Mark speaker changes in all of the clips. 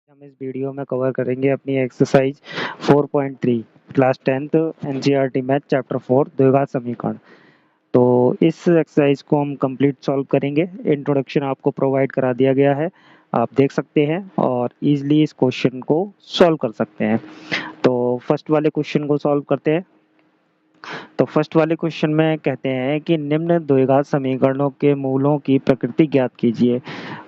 Speaker 1: हम इस वीडियो में कवर करेंगे अपनी exercise 4.3 class 10th NCERT math chapter 4 द्विघात समीकरण। तो इस एक्सरसाइज को हम कंप्लीट सॉल्व करेंगे। इंट्रोडक्शन आपको प्रोवाइड करा दिया गया है, आप देख सकते हैं और इजीली इस क्वेश्चन को सॉल्व कर सकते हैं। तो फर्स्ट वाले क्वेश्चन को सॉल्व करते हैं। तो फर्स्ट वाले क्वेश्चन में कहते हैं कि निम्न द्विघात समीकरणों के मूलों की प्रकृति ज्ञात कीजिए।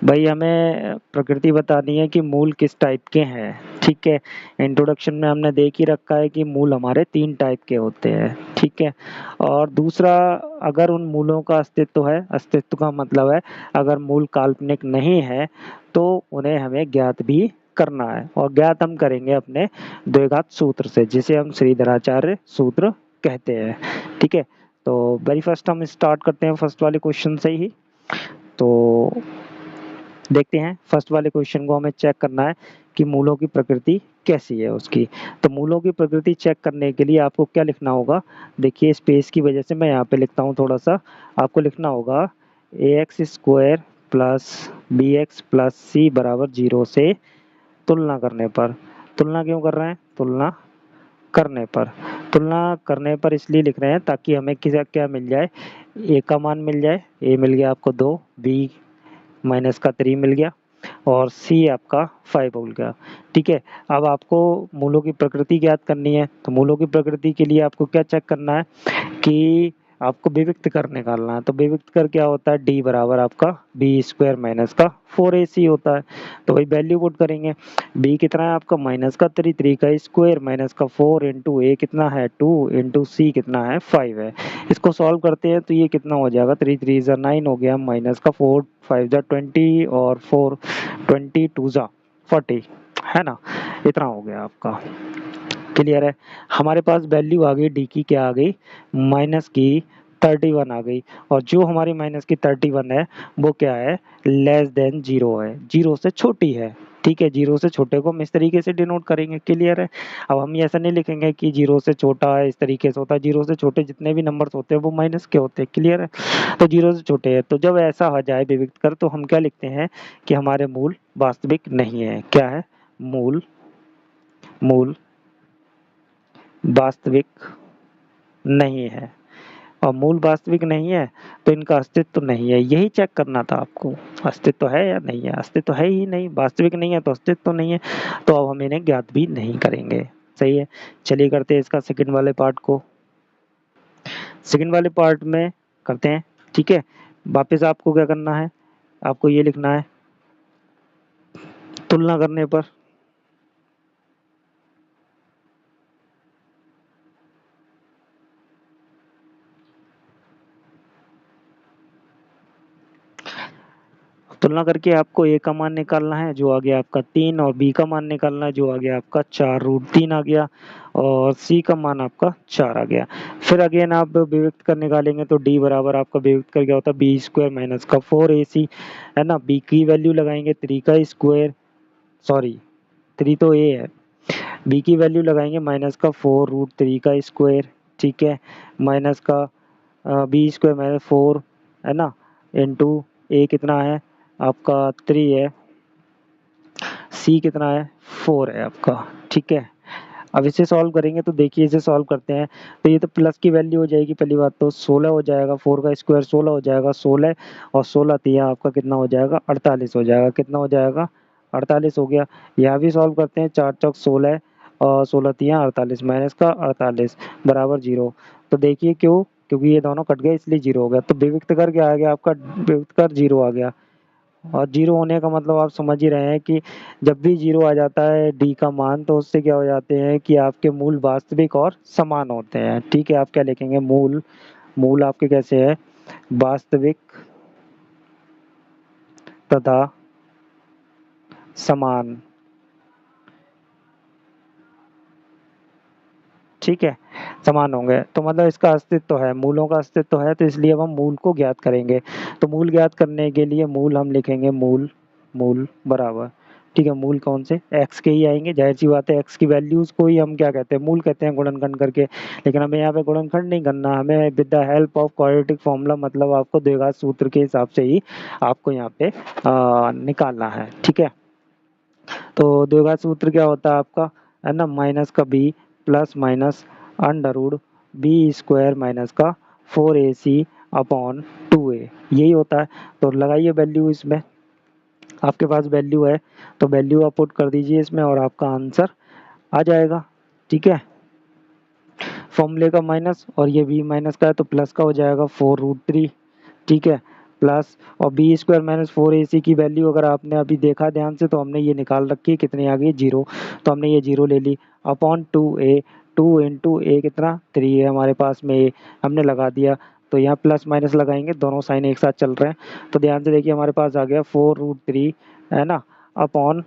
Speaker 1: भाई हमें प्रकृति बतानी है कि मूल किस टाइप के हैं। ठीक है, इंट्रोडक्शन में हमने देख ही रखा है कि मूल हमारे 3 टाइप के होते हैं। ठीक है, और दूसरा, अगर उन मूलों का अस्तित्व है, अस्तित्व का मतलब है अगर मूल काल्पनिक नहीं है तो उन्हें हमें ज्ञात भी करना है, और ज्ञात हम करेंगे अपने द्विघात सूत्र से, जिसे हम श्रीधराचार्य सूत्र कहते हैं। ठीक है, तो वेरी फर्स्ट हम स्टार्ट करते हैं फर्स्ट वाले क्वेश्चन से ही। तो देखते हैं, फर्स्ट वाले क्वेश्चन को हमें चेक करना है कि मूलों की प्रकृति कैसी है उसकी। तो मूलों की प्रकृति चेक करने के लिए आपको क्या लिखना होगा, देखिए स्पेस की वजह से मैं यहाँ पे लिखता हूँ थोड़ा सा। आपको लिखना होगा ax square plus B X plus C बराबर 0 से तुलना करने पर। तुलना क्यों कर रहे हैं, तुलना करने पर, तुलना करने पर इसलिए लिख रहे हैं ताकि हमें किसी क्या मिल जाए, ए का मान मिल जाए। ए मिल गया आपको 2, बी माइनस का 3 मिल गया, और सी आपका 5 मिल गया। ठीक है, अब आपको मूलों की प्रकृति ज्ञात करनी है। तो मूलों की प्रकृति के लिए आपको क्या चेक करना है कि आपको विविक्त कर निकालना है। तो विविक्त कर क्या होता है, डी बराबर आपका बी स्क्वायर माइनस का 4ac होता है। तो वही वैल्यू पुट करेंगे। बी कितना है आपका माइनस का 3 का स्क्वायर माइनस का 4 इंटू ए कितना है 2 इंटू सी कितना है 5 है। इसको सॉल्व करते हैं तो ये कितना हो जाएगा, 3 3 जा 9 हो गया, माइनस का 4 5 जा 20 और 4 22 जा 40, है ना, इतना हो गया आपका। क्लियर है, हमारे पास वैल्यू आ गई डी की, क्या आ गई, माइनस की 31 आ गई। और जो हमारी माइनस की 31 है वो क्या है, लेस देन 0 है, 0 से छोटी है। ठीक है, 0 से छोटे को हम इस तरीके से डिनोट करेंगे। क्लियर है, अब हम ऐसा नहीं लिखेंगे कि 0 से छोटा है, इस तरीके से होता है। 0 से छोटे जितने भी नंबर्स होते हैं वो माइनस के होते हैं। क्लियर है, तो 0 से छोटे है, तो जब ऐसा हो जाए विविक्त कर, तो हम क्या लिखते हैं कि हमारे मूल वास्तविक नहीं है। क्या है, मूल, मूल वास्तविक नहीं है। और मूल वास्तविक नहीं है तो इनका अस्तित्व नहीं है, यही चेक करना था आपको, अस्तित्व है या नहीं है। अस्तित्व है ही नहीं, वास्तविक नहीं है तो अस्तित्व नहीं है, तो अब हम इन्हें ज्ञात भी नहीं करेंगे। सही है, चलिए करते हैं इसका सेकंड वाले पार्ट को। सेकंड वाले पार्ट में करते हैं। ठीक है, वापस आपको क्या करना है, आपको ये लिखना है तुलना करने पर। तुलना करके आपको ए का मान निकालना है जो आ गया आपका 3, और बी का मान निकालना है जो आ गया आपका 4√3 आ गया, और सी का मान आपका 4 आ गया। फिर अगेन आप विविक्त कर निकालेंगे तो डी बराबर आपका विविक्त कर क्या होता है, बी स्क्वायर माइनस का 4ac, है ना। बी की वैल्यू लगाएंगे 3 का स्क्वायर, सॉरी 3 तो ए है, बी की वैल्यू लगाएंगे माइनस का 4√3 का स्क्वायर। ठीक है, माइनस का बी स्क्वायर माइनस 4, है ना, इंटू ए कितना है आपका 3 है, सी कितना है 4 है आपका। ठीक है, अब इसे सॉल्व करेंगे तो देखिए इसे सॉल्व करते हैं तो ये तो प्लस की वैल्यू हो जाएगी, पहली बात तो 16 हो जाएगा, 4 का स्क्वायर 16 हो जाएगा, 16 और 16 तिया आपका कितना हो जाएगा 48 हो जाएगा। कितना हो जाएगा, 48 हो गया। यहाँ भी सॉल्व करते हैं, 4 चौक 16 और 16 तिया 48, माइनस का 48 बराबर 0। तो देखिए क्यों, क्योंकि ये दोनों कट गए इसलिए 0 हो गया। तो विविक्त कर क्या आ गया आपका, विविक्त कर 0 आ गया। और 0 होने का मतलब आप समझ ही रहे हैं कि जब भी 0 आ जाता है डी का मान, तो उससे क्या हो जाते हैं कि आपके मूल वास्तविक और समान होते हैं। ठीक है, आप क्या लिखेंगे, मूल, मूल आपके कैसे है, वास्तविक तथा समान। ठीक है, समान होंगे तो मतलब इसका अस्तित्व है, मूलों का अस्तित्व है, तो इसलिए अब हम मूल को ज्ञात करेंगे। तो मूल ज्ञात करने के लिए मूल हम लिखेंगे मूल, मूल बराबर, ठीक है, मूल कौन से, एक्स के ही आएंगे, जाहिर सी बात है एक्स की वैल्यूज को ही हम क्या कहते हैं, मूल कहते हैं गुणनखंड करके। लेकिन हमें यहाँ पे गुणनखंड नहीं करना, हमें with the help of quadratic formula, मतलब आपको द्विघात सूत्र के हिसाब से ही आपको यहाँ पे निकालना है। ठीक है, तो द्विघात सूत्र क्या होता है आपका, है ना, माइनस का B plus minus under root B square minus का 4ac अपॉन 2a, यही होता है। तो लगाइए वैल्यू इसमें, आपके पास वैल्यू है तो वैल्यू आप पुट कर दीजिए इसमें और आपका आंसर आ जाएगा। ठीक है, फॉर्मूले का माइनस और ये b माइनस का है तो प्लस का हो जाएगा 4√3। ठीक है, प्लस और बी स्क्वायर माइनस 4ac की वैल्यू अगर आपने अभी देखा ध्यान से तो हमने ये निकाल रखी है, कितनी आ गई 0, तो हमने ये 0 ले ली अपॉन 2a, 2 इंटू ए कितना 3 है हमारे पास में, ए हमने लगा दिया। तो यहाँ प्लस माइनस लगाएंगे, दोनों साइन एक साथ चल रहे हैं, तो ध्यान से देखिए हमारे पास आ गया 4√3, है ना, अपॉन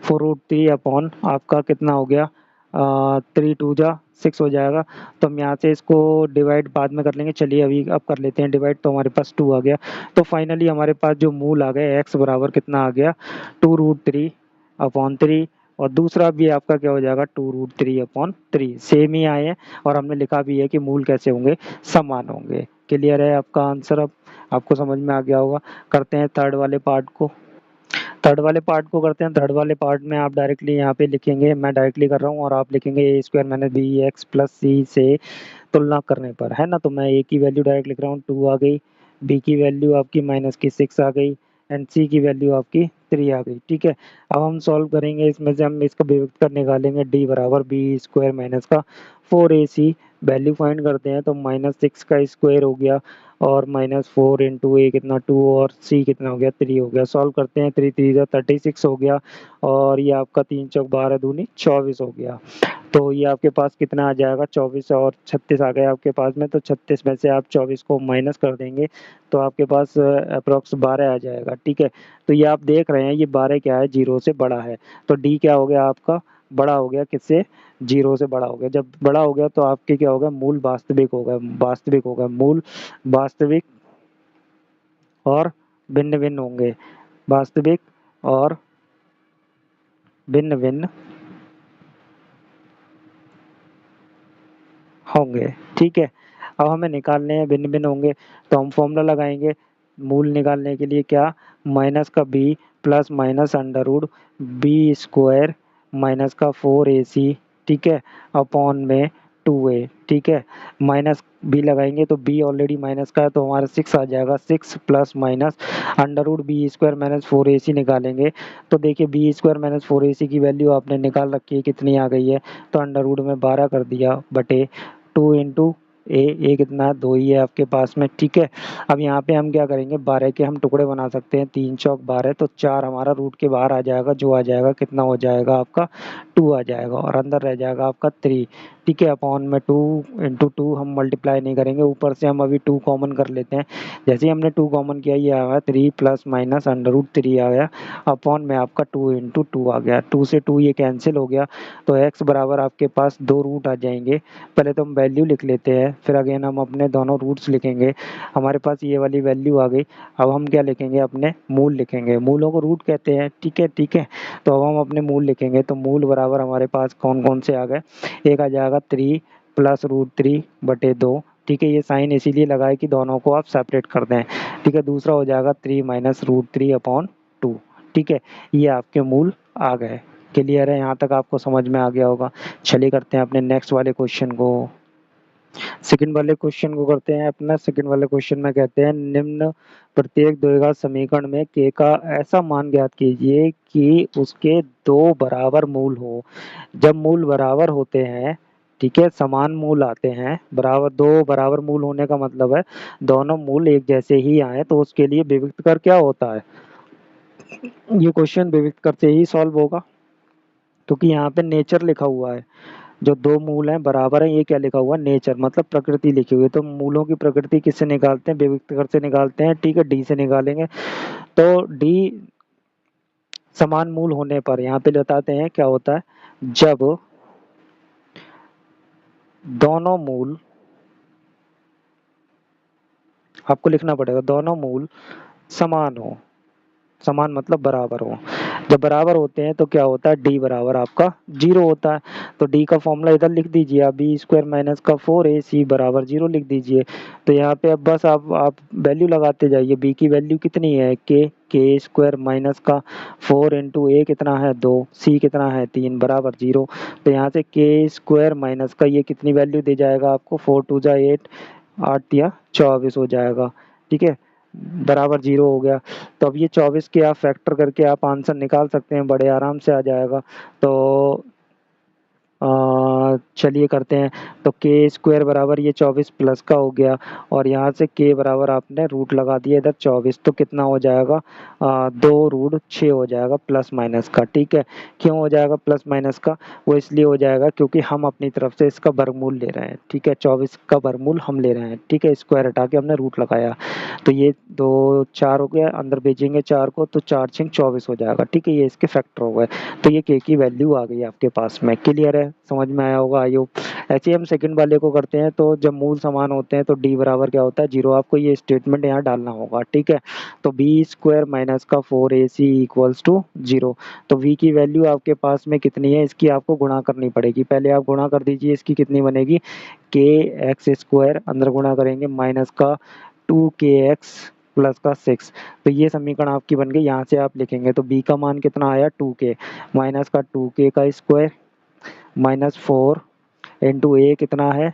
Speaker 1: 4√3 अपॉन आपका कितना हो गया 3 2 जा 6 हो जाएगा। तो हम यहाँ से इसको डिवाइड बाद में कर लेंगे, चलिए अभी अब कर लेते हैं डिवाइड, तो हमारे पास 2 आ गया। तो फाइनली हमारे पास जो मूल आ गया x बराबर कितना आ गया 2√3 अपॉन 3, और दूसरा भी आपका क्या हो जाएगा 2√3 अपॉन 3, सेम ही आए हैं और हमने लिखा भी है कि मूल कैसे होंगे, समान होंगे। क्लियर है आपका आंसर, अब आपको समझ में आ गया होगा। करते हैं थर्ड वाले पार्ट को, थर्ड वाले पार्ट को करते हैं। थर्ड वाले पार्ट में आप डायरेक्टली यहाँ पे लिखेंगे, मैं डायरेक्टली कर रहा हूँ और आप लिखेंगे A square minus B X plus C से तुलना करने पर, है ना। तो मैं ए की वैल्यू डायरेक्ट लिख रहा हूँ 2 आ गई, बी की वैल्यू आपकी माइनस की 6 आ गई एंड सी की वैल्यू आपकी 3 आ गई। ठीक है, अब हम सॉल्व करेंगे, इसमें से हम इसको विभक्त कर निकालेंगे, डी बराबर बी स्क्वायर माइनस का 4ac, वैल्यू फाइंड करते हैं तो -6 का स्क्वायर हो गया और -4 इंटू ए कितना 2 और सी कितना हो गया 3 हो गया। सॉल्व करते हैं, 3 3 36 हो गया और ये आपका 3 चौक 12 दूनी 24 हो गया। तो ये आपके पास कितना आ जाएगा 24 और 36 आ गया आपके पास में, तो 36 में से आप 24 को माइनस कर देंगे तो आपके पास अप्रोक्स 12 आ जाएगा। ठीक है, तो ये आप देख रहे हैं ये 12 क्या है, 0 से बड़ा है, तो डी क्या हो गया आपका, बड़ा हो गया किससे, 0 से बड़ा हो गया। जब बड़ा हो गया तो आपके क्या होगा, मूल वास्तविक होगा, वास्तविक होगा, मूल वास्तविक और भिन्न भिन्न होंगे, वास्तविक और भिन्न भिन्न होंगे। ठीक है, अब हमें निकालने हैं भिन्न भिन्न होंगे, तो हम फॉर्मूला लगाएंगे मूल निकालने के लिए, क्या, माइनस का B plus minus under root B square minus का 4ac, ठीक है, अपॉन में 2a। ठीक है, माइनस बी लगाएंगे तो बी ऑलरेडी माइनस का है तो हमारा 6 आ जाएगा, 6 plus minus under root B square minus 4ac निकालेंगे तो देखिए बी स्क्वायर माइनस 4ac की वैल्यू आपने निकाल रखी है, कितनी आ गई है, तो अंडर रूट में 12 कर दिया बटे 2 इंटू ए कितना है 2 ही है आपके पास में। ठीक है, अब यहाँ पे हम क्या करेंगे, 12 के हम टुकड़े बना सकते हैं, 3 चौक 12 तो 4 हमारा रूट के बाहर आ जाएगा, जो आ जाएगा कितना हो जाएगा आपका 2 आ जाएगा और अंदर रह जाएगा आपका 3। ठीक है, अपॉन में 2 इंटू 2 हम मल्टीप्लाई नहीं करेंगे, ऊपर से हम अभी 2 कॉमन कर लेते हैं, जैसे ही हमने 2 कॉमन किया ये आ गया 3 प्लस माइनस अंडर रूट 3 आ गया अपॉन में आपका 2 इंटू 2 आ गया, 2 से 2 ये कैंसिल हो गया तो x बराबर आपके पास 2 रूट आ जाएंगे। पहले तो हम वैल्यू लिख लेते हैं, फिर अगेन हम अपने दोनों रूट्स लिखेंगे, हमारे पास ये वाली वैल्यू आ गई। अब हम क्या लिखेंगे, अपने मूल लिखेंगे, मूलों को रूट कहते हैं। ठीक है, ठीक है, तो अब हम अपने मूल लिखेंगे, तो मूल बराबर हमारे पास कौन कौन से आ गए, एक आ जाएगा 3 प्लस रूट 3 बटे 2। ठीक है, ये साइन इसीलिए लगाए कि दोनों को आप सेपरेट कर दें। ठीक है, दूसरा हो जाएगा 3 माइनस रूट 3 अपॉन 2। ठीक है, ये आपके मूल आ गए। क्लियर है, यहाँ तक आपको समझ में आ गया होगा। चलिए करते हैं अपने नेक्स्ट वाले क्वेश्चन को, सेकंड वाले क्वेश्चन को करते हैं अपना। सेकंड वाले क्वेश्चन में कहते हैं निम्न प्रत्येक द्विघात समीकरण में k का ऐसा मान ज्ञात कीजिए कि उसके दो बराबर मूल हो। जब मूल बराबर होते हैं, ठीक है, समान मूल आते हैं, बराबर दो बराबर मूल होने का मतलब है दोनों मूल एक जैसे ही आए, तो उसके लिए विभक्त कर क्या होता है, ये क्वेश्चन विभक्त कर से ही सॉल्व होगा, क्योंकि यहाँ पे नेचर लिखा हुआ है, जो दो मूल हैं बराबर हैं, ये क्या लिखा हुआ है, नेचर मतलब प्रकृति लिखी हुई है। तो मूलों की प्रकृति किससे निकालते हैं, विभक्त कर से निकालते हैं। ठीक है, डी से निकालेंगे, तो डी समान मूल होने पर यहाँ पे बताते हैं क्या होता है, जब दोनों मूल, आपको लिखना पड़ेगा, दोनों मूल समान हो, समान मतलब बराबर हो, जब बराबर होते हैं तो क्या होता है, डी बराबर आपका 0 होता है। तो डी का फॉर्मूला इधर लिख दीजिए आप, बी स्क्वायर माइनस का 4ac बराबर 0 लिख दीजिए। तो यहाँ पे अब बस आप वैल्यू लगाते जाइए। बी की वैल्यू कितनी है, के स्क्वायर माइनस का 4 इंटू ए कितना है 2, सी कितना है 3 बराबर 0। तो यहाँ से के स्क्वायर माइनस का ये कितनी वैल्यू दे जाएगा आपको, 4 टू जा 8, 8 या 24 हो जाएगा। ठीक है, बराबर 0 हो गया। तो अब ये 24 के आप फैक्टर करके आप आंसर निकाल सकते हैं, बड़े आराम से आ जाएगा। तो चलिए करते हैं। तो के स्क्वायर बराबर ये 24 प्लस का हो गया, और यहाँ से के बराबर आपने रूट लगा दिया इधर 24, तो कितना हो जाएगा 2√6 हो जाएगा प्लस माइनस का। ठीक है, क्यों हो जाएगा प्लस माइनस का, वो इसलिए हो जाएगा क्योंकि हम अपनी तरफ से इसका वर्गमूल ले रहे हैं। ठीक है, 24 का वर्गमूल हम ले रहे हैं। ठीक है, स्क्वायर हटा के हमने रूट लगाया। तो ये 2 4 हो गया, अंदर भेजेंगे 4 को, तो 4 6 24 हो जाएगा। ठीक है, ये इसके फैक्टर हो गए। तो ये के की वैल्यू आ गई आपके पास में। क्लियर है, समझ में आया होगा आई होप। ऐसे ही हम सेकंड वाले को करते हैं। तो जब मूल समान होते हैं तो डी बराबर क्या होता है 0। आपको ये स्टेटमेंट यहाँ डालना होगा। ठीक है, तो बी स्क्वायर माइनस का 4ac इक्वल्स टू 0। तो वी की वैल्यू आपके पास में कितनी है, इसकी आपको गुणा करनी पड़ेगी। पहले आप गुणा कर दीजिए, इसकी कितनी बनेगी, के एक्स स्क्वायर अंदर गुणा करेंगे माइनस का 2kx प्लस का 6। तो ये समीकरण आपकी बन गई। यहाँ से आप लिखेंगे तो b का मान कितना आया 2k माइनस का 2k का स्क्वायर माइनस 4 इंटू ए कितना है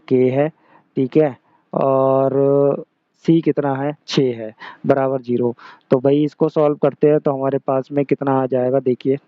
Speaker 1: k है। ठीक है, और c कितना है 6 है बराबर 0। तो भाई इसको सॉल्व करते हैं तो हमारे पास में कितना आ जाएगा, देखिए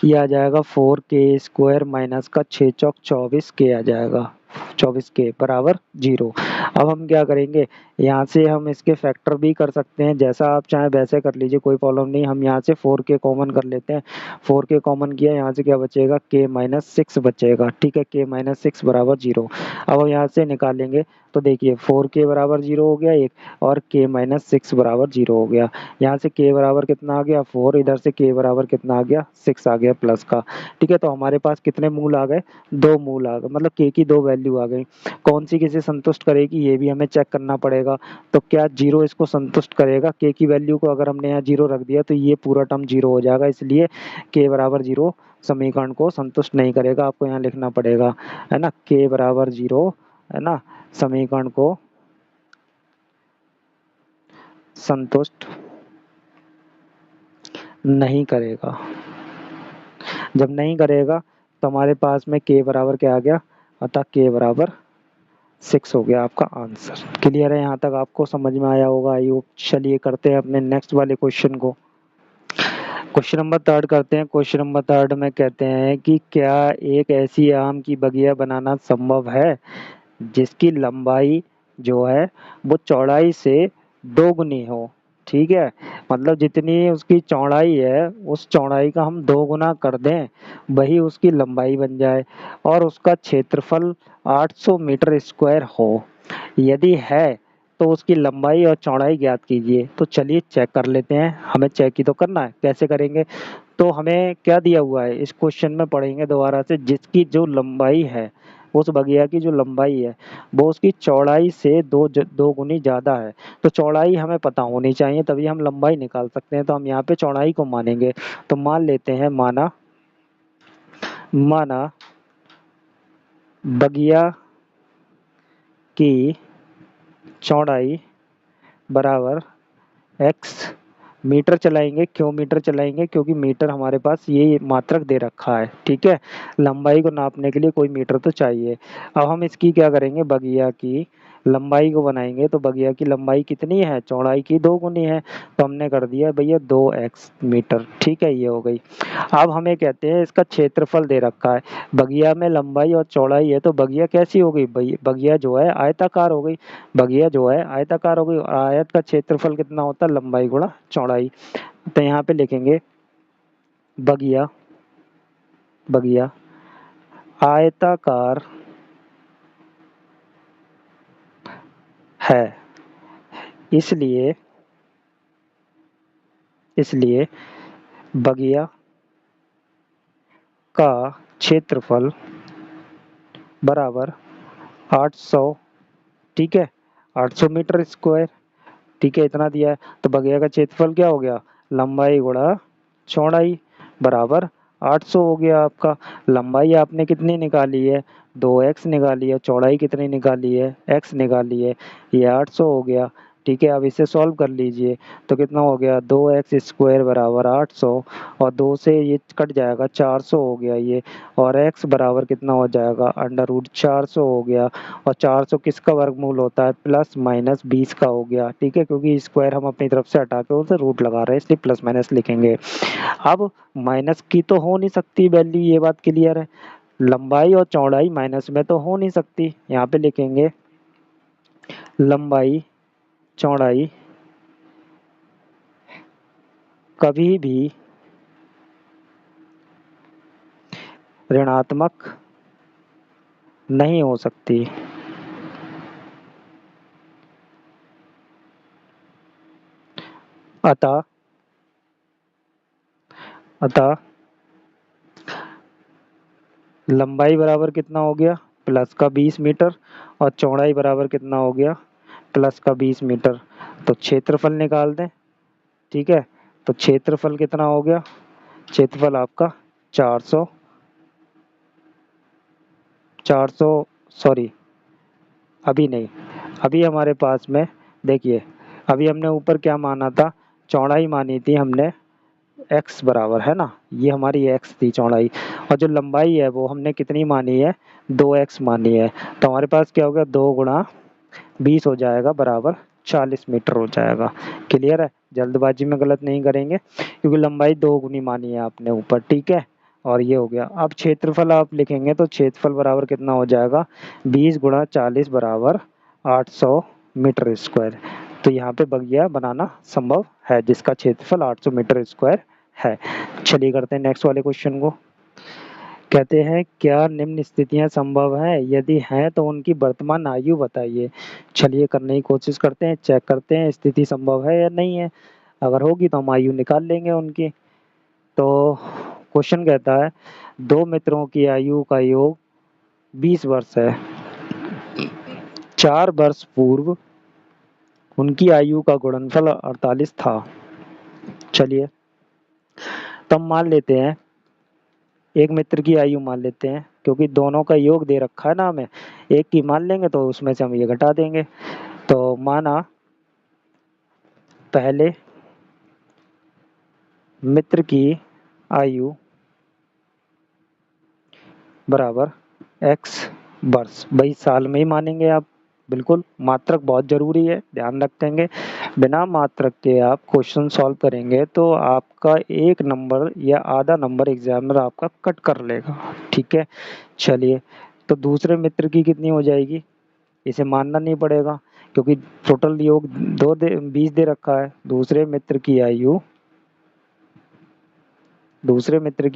Speaker 1: ये आ जाएगा 4k स्क्वायर माइनस का 6 चौक 24 k आ जाएगा, 24 के बराबर 0। अब हम क्या करेंगे, यहाँ से हम इसके फैक्टर भी कर सकते हैं, जैसा आप चाहें वैसे कर लीजिए, कोई प्रॉब्लम नहीं। हम यहाँ से 4k कॉमन कर लेते हैं। 4k कॉमन किया, यहाँ से क्या बचेगा k माइनस 6 बचेगा। ठीक है, k माइनस 6 बराबर 0। अब हम यहाँ से निकालेंगे तो देखिए 4k बराबर 0 हो गया एक, और k माइनस 6 बराबर 0 हो गया। यहाँ से k बराबर कितना आ गया 4, इधर से k बराबर कितना आ गया 6 आ गया प्लस का। ठीक है, तो हमारे पास कितने मूल आ गए, 2 मूल आ गए, मतलब k की 2 वैल्यू आ गई। कौन सी किसे संतुष्ट करेगी ये भी हमें चेक करना पड़ेगा। तो क्या 0 इसको संतुष्ट करेगा, k की वैल्यू को अगर हमने यहाँ 0 रख दिया तो ये पूरा टर्म 0 हो जाएगा, इसलिए k बराबर 0 समीकरण को संतुष्ट नहीं करेगा। आपको यहाँ लिखना पड़ेगा, है ना, k बराबर 0, है ना, समीकरण को संतुष्ट नहीं करेगा। जब नहीं करेगा तो हमारे पास में k बराबर क्या आ गया, अतः k बराबर 6 हो गया आपका आंसर। क्लियर है, यहाँ तक आपको समझ में आया होगा आई होप। चलिए करते हैं अपने नेक्स्ट वाले क्वेश्चन को। क्वेश्चन नंबर 3 करते हैं। क्वेश्चन नंबर 3 में कहते हैं कि क्या एक ऐसी आम की बगिया बनाना संभव है जिसकी लंबाई जो है वो चौड़ाई से 2 गुनी हो। ठीक है, मतलब जितनी उसकी चौड़ाई है उस चौड़ाई का हम 2 गुना कर दें, वही उसकी लंबाई बन जाए, और उसका क्षेत्रफल 800 मीटर स्क्वायर हो। यदि है तो उसकी लंबाई और चौड़ाई ज्ञात कीजिए। तो चलिए चेक कर लेते हैं, हमें चेक ही तो करना है, कैसे करेंगे। तो हमें क्या दिया हुआ है इस क्वेश्चन में, पढ़ेंगे दोबारा से, जिसकी जो लंबाई है, उस बगिया की जो लंबाई है वो उसकी चौड़ाई से 2 गुनी ज़्यादा है। तो चौड़ाई हमें पता होनी चाहिए, तभी हम लंबाई निकाल सकते हैं। तो हम यहाँ पे चौड़ाई को मानेंगे। तो मान लेते हैं, माना बगिया की चौड़ाई बराबर एक्स मीटर चलाएंगे। क्यों मीटर चलाएंगे, क्योंकि मीटर हमारे पास ये मात्रक दे रखा है। ठीक है, लंबाई को नापने के लिए कोई मीटर तो चाहिए। अब हम इसकी क्या करेंगे, बगिया की लंबाई को बनाएंगे। तो बगिया की लंबाई कितनी है, चौड़ाई की 2 गुनी है। तो हमने कर दिया भैया 2x मीटर। ठीक है, ये हो गई। अब हमें कहते हैं इसका क्षेत्रफल दे रखा है। बगिया में लंबाई और चौड़ाई है, तो बगिया कैसी हो गई, बगिया जो है आयताकार हो गई। बगिया जो है आयताकार हो गई, और आयत का क्षेत्रफल कितना होता है, लंबाई गुणा चौड़ाई। तो यहाँ पे लिखेंगे बगिया बगिया आयताकार है, इसलिए इसलिए बगिया का क्षेत्रफल बराबर 800। ठीक है, 800 मीटर स्क्वायर। ठीक है, इतना दिया है। तो बगिया का क्षेत्रफल क्या हो गया, लंबाई गुणा चौड़ाई बराबर 800 हो गया आपका। लंबाई आपने कितनी निकाली है, 2x निकाली है, चौड़ाई कितनी निकाली है, x निकाली है, ये 800 हो गया। ठीक है, अब इसे सॉल्व कर लीजिए तो कितना हो गया, 2x² बराबर 800 और 2 से ये कट जाएगा, 400 हो गया ये, और x बराबर कितना हो जाएगा, √400 हो गया। और 400 किसका वर्गमूल होता है, प्लस माइनस 20 का हो गया। ठीक है, क्योंकि स्क्वायर हम अपनी तरफ से हटा के उसे रूट लगा रहे हैं इसलिए प्लस माइनस लिखेंगे। अब माइनस की तो हो नहीं सकती वैल्यू, ये बात क्लियर है। लंबाई और चौड़ाई माइनस में तो हो नहीं सकती, यहाँ पे लिखेंगे लंबाई चौड़ाई कभी भी ऋणात्मक नहीं हो सकती। अतः अतः लंबाई बराबर कितना हो गया, प्लस का 20 मीटर, और चौड़ाई बराबर कितना हो गया, प्लस का 20 मीटर। तो क्षेत्रफल निकाल दें। ठीक है, तो क्षेत्रफल कितना हो गया, क्षेत्रफल आपका 400 सॉरी, अभी नहीं, अभी हमारे पास में देखिए, अभी हमने ऊपर क्या माना था, चौड़ाई मानी थी हमने x बराबर, है ना, ये हमारी x थी चौड़ाई, और जो लंबाई है वो हमने कितनी मानी है, 2x मानी है। तो हमारे पास क्या हो गया, 2 गुणा 20 हो जाएगा बराबर 40 मीटर हो जाएगा। क्लियर है, जल्दबाजी में गलत नहीं करेंगे क्योंकि लंबाई 2 गुनी मानी है आपने ऊपर। ठीक है, और ये हो गया। अब क्षेत्रफल आप लिखेंगे तो क्षेत्रफल बराबर कितना हो जाएगा, 20 गुणा 40 बराबर 800 मीटर स्क्वायर। तो यहाँ पे बगिया बनाना संभव है जिसका क्षेत्रफल 800 मीटर स्क्वायर है। चलिए करते हैं नेक्स्ट वाले क्वेश्चन को। कहते हैं क्या निम्न स्थितियां संभव हैं, यदि हैं तो उनकी वर्तमान आयु बताइए। चलिए करने की कोशिश करते हैं, चेक करते हैं स्थिति संभव है या नहीं है। अगर होगी तो हम आयु निकाल लेंगे उनकी। तो क्वेश्चन कहता है दो मित्रों की आयु का योग 20 वर्ष है। 4 वर्ष पूर्व उनकी आयु का गुणनफल 48 था। चलिए, तो हम मान लेते हैं एक मित्र की आयु मान लेते हैं, क्योंकि दोनों का योग दे रखा है ना हमें, एक की मान लेंगे तो उसमें से हम ये घटा देंगे। तो माना पहले मित्र की आयु बराबर x वर्ष, भाई साल में ही मानेंगे आप, बिल्कुल मात्रक बहुत जरूरी है, ध्यान रखेंगे। बिना मात्रक के आप क्वेश्चन सॉल्व करेंगे तो आपका एक नंबर या आधा नंबर एग्जामिनर आपका कट कर लेगा। ठीक है, चलिए, तो दूसरे मित्र की कितनी हो जाएगी, इसे मानना नहीं पड़ेगा क्योंकि टोटल योग 20 दे रखा है। दूसरे मित्र की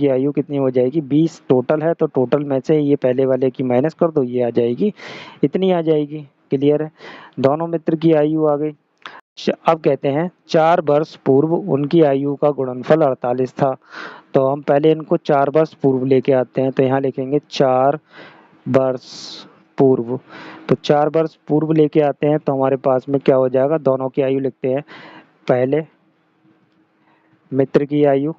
Speaker 1: आयु कितनी हो जाएगी, 20 टोटल है, तो टोटल में से ये पहले वाले की माइनस कर दो, ये आ जाएगी, इतनी आ जाएगी। क्लियर है, दोनों मित्र की आयु आ गई। अब कहते हैं 4 वर्ष पूर्व उनकी आयु का गुणनफल 48 था। तो हम पहले इनको 4 वर्ष पूर्व लेके आते हैं, तो यहाँ लिखेंगे 4 वर्ष पूर्व। तो 4 वर्ष पूर्व लेके आते हैं तो हमारे पास में क्या हो जाएगा, दोनों की आयु लिखते हैं। पहले मित्र की आयु,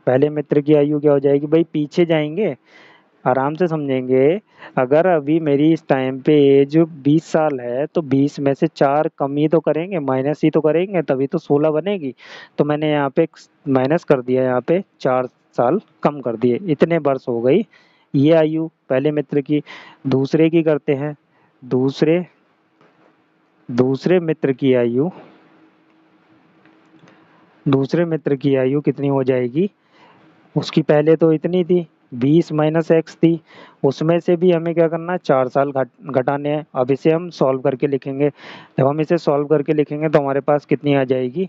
Speaker 1: पहले मित्र की आयु क्या हो जाएगी, भाई पीछे जाएंगे, आराम से समझेंगे। अगर अभी मेरी इस टाइम पे एज 20 साल है तो 20 में से 4 कम ही तो करेंगे, माइनस ही तो करेंगे, तभी तो 16 बनेगी। तो मैंने यहाँ पे माइनस कर दिया, यहाँ पे 4 साल कम कर दिए, इतने वर्ष हो गई ये आयु पहले मित्र की। दूसरे की करते हैं, दूसरे दूसरे मित्र की आयु, दूसरे मित्र की आयु कितनी हो जाएगी, उसकी पहले तो इतनी थी 20 माइनस एक्स थी, उसमें से भी हमें क्या करना है, 4 साल घटाने हैं। अब इसे हम सॉल्व करके लिखेंगे, जब हम इसे सॉल्व करके लिखेंगे तो हमारे पास कितनी आ जाएगी,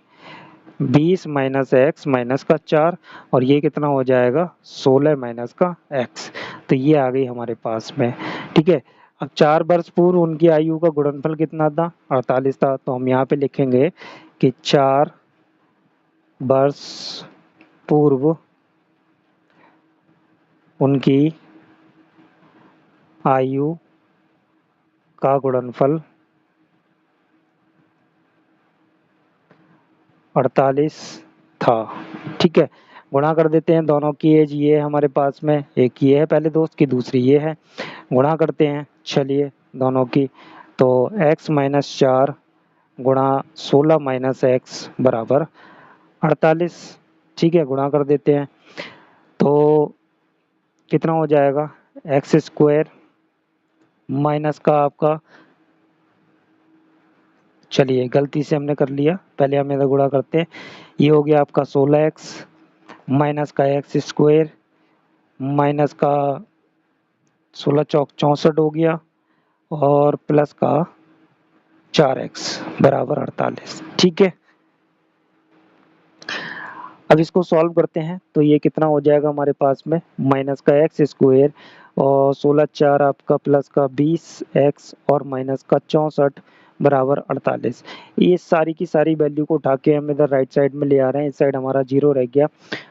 Speaker 1: 20 माइनस एक्स माइनस का 4, और ये कितना हो जाएगा, 16 माइनस का एक्स। तो ये आ गई हमारे पास में। ठीक है, अब 4 वर्ष पूर्व उनकी आयु का गुणनफल कितना था, 48 था। तो हम यहाँ पे लिखेंगे कि 4 वर्ष पूर्व उनकी आयु का गुणनफल 48 था। ठीक है, गुणा कर देते हैं दोनों की एज, ये हमारे पास में एक ये है पहले दोस्त की, दूसरी ये है, गुणा करते हैं चलिए दोनों की। तो x माइनस 4 गुणा 16 माइनस एक्स बराबर 48। ठीक है, गुणा कर देते हैं तो कितना हो जाएगा, एक्स स्क्वायर माइनस का आपका, चलिए गलती से हमने कर लिया, पहले हम इधर गुणा करते हैं, ये हो गया आपका 16x माइनस का एक्स स्क्वायर माइनस का 16 चौक 64 हो गया और प्लस का 4x बराबर 48। ठीक है, अब इसको सॉल्व करते हैं तो ये कितना हो जाएगा हमारे पास में, माइनस का एक्स स्क्वायर और 16 4 आपका प्लस का 20x और माइनस का 64 बराबर 48। ये सारी की सारी वैल्यू को उठा के हम इधर राइट साइड में ले आ रहे हैं, इस साइड हमारा जीरो रह गया,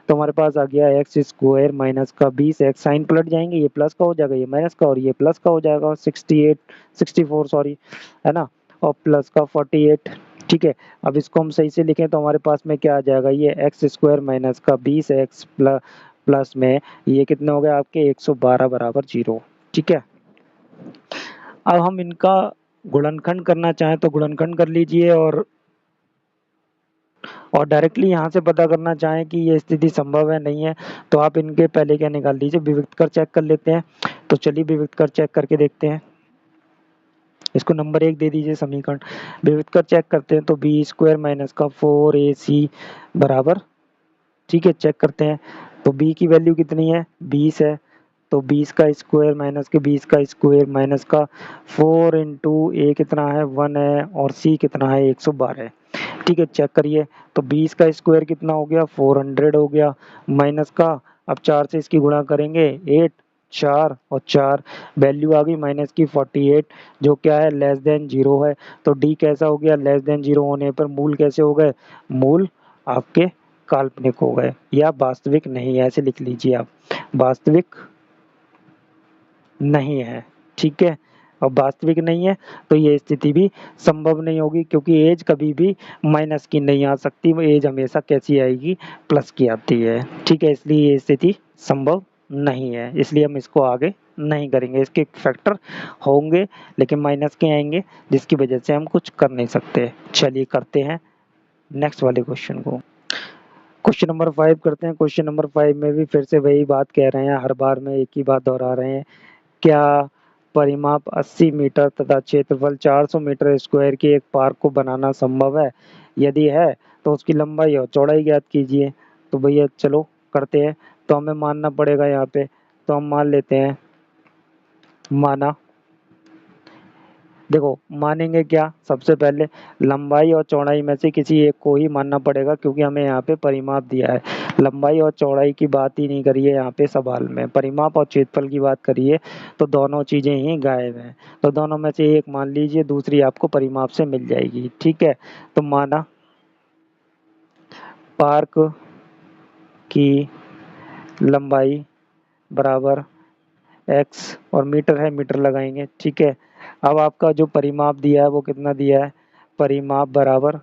Speaker 1: तो हमारे पास आ गया एक्स स्क्वायर माइनस का 20x, साइन पलट जाएंगे, ये प्लस का हो जाएगा, ये माइनस का और ये प्लस का हो जाएगा, 64 सॉरी, है ना, और प्लस का 48। ठीक है, अब इसको हम सही से लिखें तो हमारे पास में क्या आ जाएगा, ये एक्स स्क्वायर माइनस का 20x प्लस में ये कितने हो गए आपके 112 बराबर 0। ठीक है, अब हम इनका गुणनखंड करना चाहें तो गुणनखंड कर लीजिए, और डायरेक्टली यहाँ से पता करना चाहें कि ये स्थिति संभव है नहीं है तो आप इनके पहले क्या निकाल लीजिए, विविक्त कर चेक कर लेते हैं। तो चलिए विविक्त कर चेक करके देखते हैं, इसको नंबर 1 दे दीजिए समीकरण, विविध कर चेक करते हैं तो बी स्क्वायर माइनस का 4ac बराबर, ठीक है चेक करते हैं तो b की वैल्यू कितनी है 20 है, तो 20 का स्क्वायर माइनस के 20 का स्क्वायर माइनस का 4 इंटू ए कितना है 1 है और c कितना है 112 है। ठीक है, चेक करिए तो 20 का स्क्वायर कितना हो गया 400 हो गया, माइनस का अब 4 से इसकी गुणा करेंगे 8, 4 और 4 वैल्यू आ गई माइनस की 48, जो क्या है लेस देन 0 है। तो डी कैसा हो गया, लेस देन 0 होने पर मूल कैसे हो गए, मूल आपके काल्पनिक हो गए या वास्तविक नहीं है, ऐसे लिख लीजिए आप, वास्तविक नहीं है। ठीक है, अब वास्तविक नहीं है तो ये स्थिति भी संभव नहीं होगी, क्योंकि एज कभी भी माइनस की नहीं आ सकती, वो एज हमेशा कैसी आएगी, प्लस की आती है। ठीक है, इसलिए ये स्थिति संभव नहीं है, इसलिए हम इसको आगे नहीं करेंगे, इसके फैक्टर होंगे लेकिन माइनस के आएंगे जिसकी वजह से हम कुछ कर नहीं सकते। चलिए करते हैं नेक्स्ट वाले क्वेश्चन को, क्वेश्चन नंबर 5 करते हैं। क्वेश्चन नंबर 5 में भी फिर से वही बात कह रहे हैं, हर बार में एक ही बात दोहरा रहे हैं, क्या परिमाप 80 मीटर तथा क्षेत्रफल 400 मीटर स्क्वायर की एक पार्क को बनाना संभव है, यदि है तो उसकी लंबाई और चौड़ाई ज्ञात कीजिए। तो भैया चलो करते हैं, तो हमें मानना पड़ेगा यहाँ पे, तो हम मान लेते हैं, माना, देखो मानेंगे क्या, सबसे पहले लंबाई और चौड़ाई में से किसी एक को ही मानना पड़ेगा, क्योंकि हमें यहाँ पे परिमाप दिया है, लंबाई और चौड़ाई की बात ही नहीं करिए यहाँ पे सवाल में, परिमाप और क्षेत्रफल की बात करिए तो दोनों चीजें ही गायब हैं, तो दोनों में से एक मान लीजिए, दूसरी आपको परिमाप से मिल जाएगी। ठीक है, तो माना पार्क की लंबाई बराबर एक्स और मीटर है, मीटर लगाएंगे। ठीक है, अब आपका जो परिमाप दिया है वो कितना दिया है, परिमाप बराबर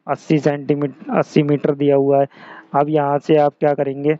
Speaker 1: 80 सेंटीमीटर 80 मीटर दिया हुआ है। अब यहाँ से आप क्या करेंगे,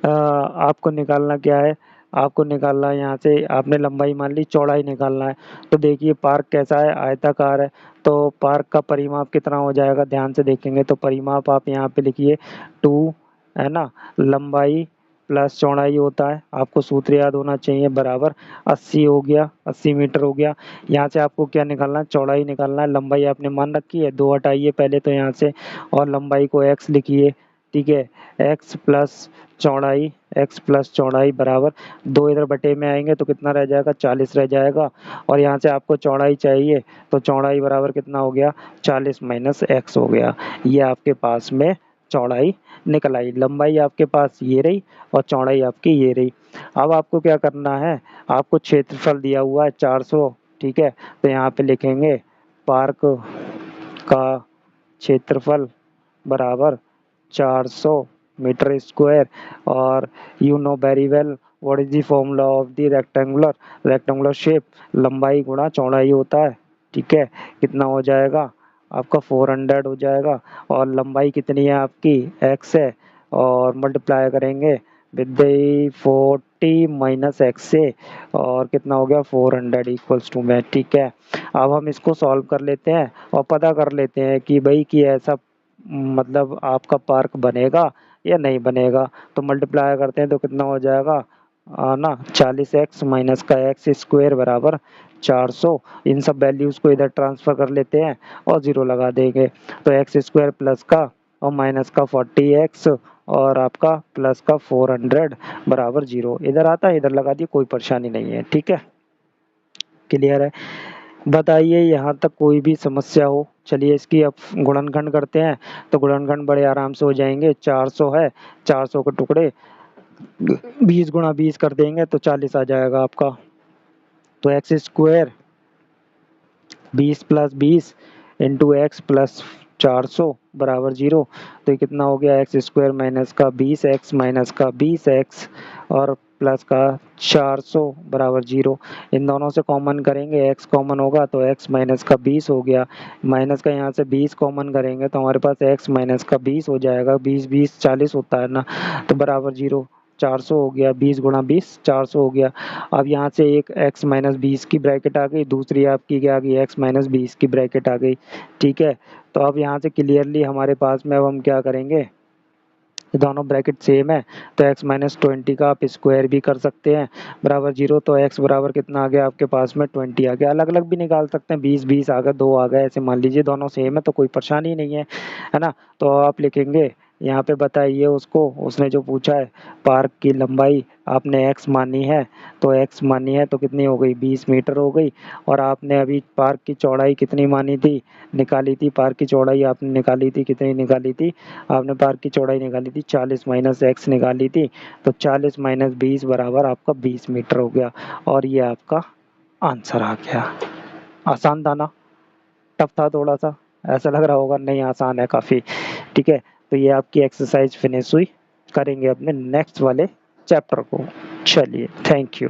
Speaker 1: आपको निकालना क्या है, आपको निकालना है यहाँ से, आपने लंबाई मान ली, चौड़ाई निकालना है। तो देखिए पार्क कैसा है, आयताकार है, तो पार्क का परिमाप कितना हो जाएगा, ध्यान से देखेंगे तो परिमाप आप यहाँ पे लिखिए 2, है ना, लंबाई प्लस चौड़ाई होता है, आपको सूत्र याद होना चाहिए, बराबर 80 हो गया, 80 मीटर हो गया। यहाँ से आपको क्या निकालना है, चौड़ाई निकालना है, लंबाई आपने मान रखी है, 2 हटाइए पहले तो यहाँ से, और लंबाई को x लिखिए। ठीक है, x प्लस चौड़ाई, x प्लस चौड़ाई बराबर 2 इधर बटे में आएंगे तो कितना रह जाएगा, 40 रह जाएगा, और यहाँ से आपको चौड़ाई चाहिए तो चौड़ाई बराबर कितना हो गया, 40 माइनस x हो गया, ये आपके पास में चौड़ाई निकल आई, लंबाई आपके पास ये रही और चौड़ाई आपकी ये रही। अब आपको क्या करना है, आपको क्षेत्रफल दिया हुआ है 400, ठीक है, तो यहाँ पे लिखेंगे पार्क का क्षेत्रफल बराबर 400 मीटर स्क्वायर, और you know very well what is the formula of the rectangular shape, लंबाई गुणा चौड़ाई होता है। ठीक है, कितना हो जाएगा आपका 400 हो जाएगा और लंबाई कितनी है आपकी x है और मल्टीप्लाई करेंगे विद 40 माइनस एक्स से और कितना हो गया 400 इक्वल्स टू में। ठीक है, अब हम इसको सॉल्व कर लेते हैं और पता कर लेते हैं कि भाई कि ऐसा मतलब आपका पार्क बनेगा या नहीं बनेगा। तो मल्टीप्लाई करते हैं तो कितना हो जाएगा ना 40x माइनस का एक्स स्क्वायर बराबर 400। इन सब वैल्यूज़ को इधर ट्रांसफ़र कर लेते हैं और ज़ीरो लगा देंगे। तो एक्स स्क्वायर प्लस का और माइनस का 40x और आपका प्लस का 400 बराबर 0 इधर आता है, इधर लगा दिए, कोई परेशानी नहीं है। ठीक है, क्लियर है। बताइए यहाँ तक कोई भी समस्या हो। चलिए इसकी अब गुणनखंड करते हैं तो गुणनखंड बड़े आराम से हो जाएंगे। 400 है, 400 के टुकड़े 20 गुणा 20 कर देंगे तो 40 आ जाएगा आपका। तो x square 20 plus 20 into x plus 400 बराबर 0। तो ये कितना हो गया एक्स स्क्वायर माइनस का 20 एक्स माइनस का 20 एक्स और प्लस का 400 बराबर 0। इन दोनों से कॉमन करेंगे, x कॉमन होगा तो x माइनस का 20 हो गया, माइनस का यहाँ से 20 कॉमन करेंगे तो हमारे पास x माइनस का 20 हो जाएगा। 20 20 40 होता है ना, तो बराबर 0। 400 हो गया, 20 गुणा 20 400 हो गया। अब यहाँ से एक x माइनस 20 की ब्रैकेट आ गई, दूसरी आपकी क्या आ गई x माइनस 20 की ब्रैकेट आ गई। ठीक है, तो अब यहाँ से क्लियरली हमारे पास में अब हम क्या करेंगे, दोनों ब्रैकेट सेम है तो x माइनस 20 का आप स्क्वायर भी कर सकते हैं बराबर 0। तो x बराबर कितना आ गया आपके पास में 20 आ गया। अलग अलग भी निकाल सकते हैं, 20 20 आ गए, 2 आ गए, ऐसे मान लीजिए दोनों सेम है तो कोई परेशानी नहीं है ना। तो आप लिखेंगे यहाँ पे बताइए उसको, उसने जो पूछा है पार्क की लंबाई आपने x मानी है तो x मानी है तो कितनी हो गई 20 मीटर हो गई। और आपने अभी पार्क की चौड़ाई कितनी मानी थी, निकाली थी, पार्क की चौड़ाई आपने निकाली थी, कितनी निकाली थी आपने पार्क की चौड़ाई निकाली थी 40 माइनस एक्स निकाली थी। तो 40 माइनस 20 बराबर आपका 20 मीटर हो गया और ये आपका आंसर आ गया। आसान था ना, टफ था थोड़ा सा, ऐसा लग रहा होगा, नहीं आसान है काफ़ी। ठीक है, तो ये आपकी एक्सरसाइज फिनिश हुई, करेंगे अपने नेक्स्ट वाले चैप्टर को। चलिए, थैंक यू।